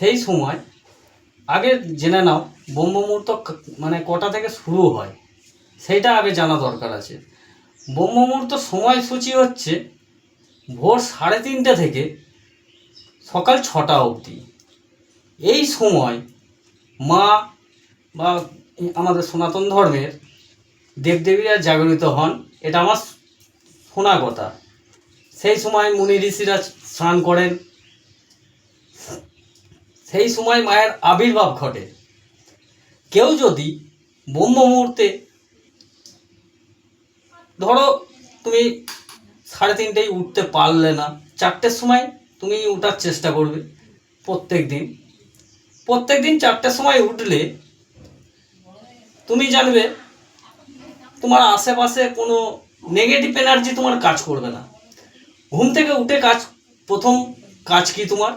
সেই সময় আগে জেনে নাও ব্রহ্ম মুহূর্ত মানে কটা থেকে শুরু হয়, সেইটা আগে জানা দরকার আছে। ব্রহ্ম মুহূর্ত সময়সূচি হচ্ছে ভোর 3:30 থেকে সকাল 6টা অবধি। এই সময় মা বা আমাদের সনাতন ধর্মের দেবদেবীরা জাগরিত হন, এটা আমার শোনা কথা। সেই সময় মুনি ঋষিরা স্নান করেন, সেই সময় মায়ের আবির্ভাব ঘটে। কেউ যদি ব্রহ্ম মুহূর্তে, ধরো তুমি 3:30টায় উঠতে পারলে না, 4টের সময় তুমি উঠার চেষ্টা করবে। প্রত্যেক দিন 4টের সময় উঠলে তুমি জানবে তোমার আশেপাশে কোনো নেগেটিভ এনার্জি তোমার কাজ করবে না। ঘুম থেকে উঠে প্রথম কাজ কি তোমার?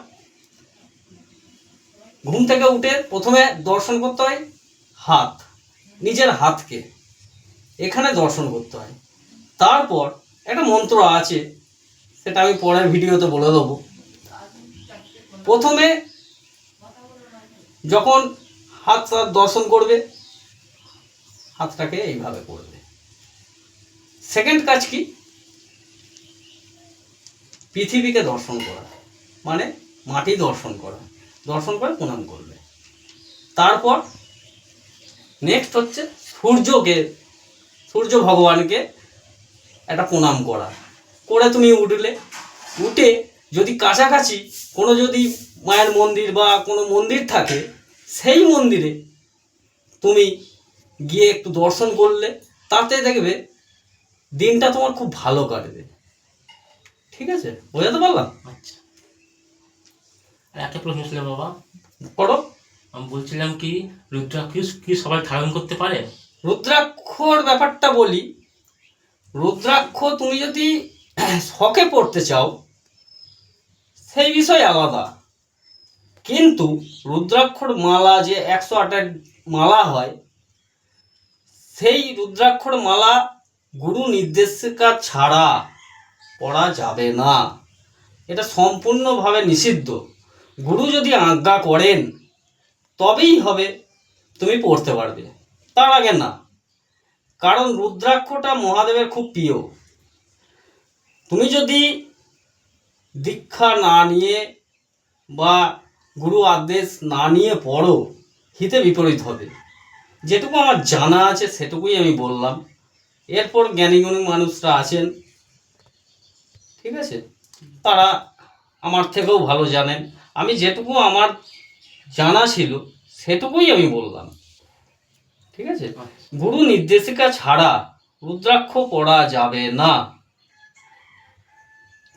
ঘুম থেকে উঠে প্রথমে দর্শন করতে হয় হাত, নিজের হাতকে এখানে দর্শন করতে হয়। তারপর একটা মন্ত্র আছে, সেটা আমি পরের ভিডিওতে বলে দেবো। প্রথমে যখন হাতটা দর্শন করবে, হাতটাকে এইভাবে করবে। সেকেন্ড কাজ কি? পৃথিবীকে দর্শন করা, মানে মাটি দর্শন করা, দর্শন করে প্রণাম করবে। তারপর নেক্সট হচ্ছে সূর্য ভগবানকে একটা প্রণাম করা। করে তুমি উঠে যদি কাছাকাছি কোনো যদি মায়ের মন্দির বা কোনো মন্দির থাকে, সেই মন্দিরে তুমি গিয়ে একটু দর্শন করলে, তাতে দেখবে দিনটা তোমার খুব ভালো কাটবে। ঠিক আছে, বোঝাতে পারলাম? আচ্ছা, আর একটা প্রশ্ন ছিল বাবা। করো। আমি বলছিলাম কি, রুদ্রাক্ষ কি সবাই ধারণ করতে পারে? রুদ্রাক্ষর ব্যাপারটা বলি। রুদ্রাক্ষ তুমি যদি শখে পড়তে চাও, সেই বিষয় আলাদা। কিন্তু রুদ্রাক্ষর মালা যে 108টা মালা হয়, সেই রুদ্রাক্ষর মালা গুরু নির্দেশিকা ছাড়া পড়া যাবে না। এটা সম্পূর্ণভাবে নিষিদ্ধ। গুরু যদি আজ্ঞা করেন তবেই হবে তুমি পড়তে পারবে, তার আগে না। কারণ রুদ্রাক্ষটা মহাদেবের খুব প্রিয়। তুমি যদি দীক্ষা না নিয়ে বা গুরু আদেশ না নিয়ে পড়ো, হিতে বিপরীত হবে। যেটুকু আমার জানা আছে সেটুকুই আমি বললাম। এরপর জ্ঞানীগুণী মানুষরা আছেন, ঠিক আছে, তারা আমার থেকেও ভালো জানেন। আমি যেটুকু আমার জানা ছিল সেটুকুই আমি বললাম। ঠিক আছে, গুরু নির্দেশিকা ছাড়া রুদ্রাক্ষ পড়া যাবে না।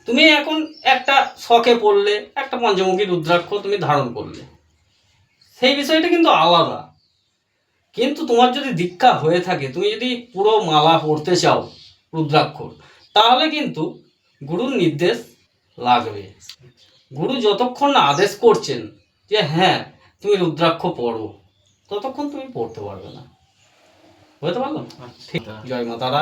তুমি এখন একটা শখে পড়লে, একটা পঞ্চমুখী রুদ্রাক্ষ তুমি ধারণ করলে, সেই বিষয়টা কিন্তু আলাদা। কিন্তু তোমার যদি দীক্ষা হয়ে থাকে, তুমি যদি পুরো মালা পড়তে চাও রুদ্রাক্ষ, তাহলে কিন্তু গুরুর নির্দেশ লাগবে। গুরু যতক্ষণ না আদেশ করছেন যে হ্যাঁ তুমি রুদ্রাক্ষ পড়ো, ততক্ষণ তুমি পড়তে পারবে না। বুঝতে পারলাম? ঠিক। জয় মা তারা।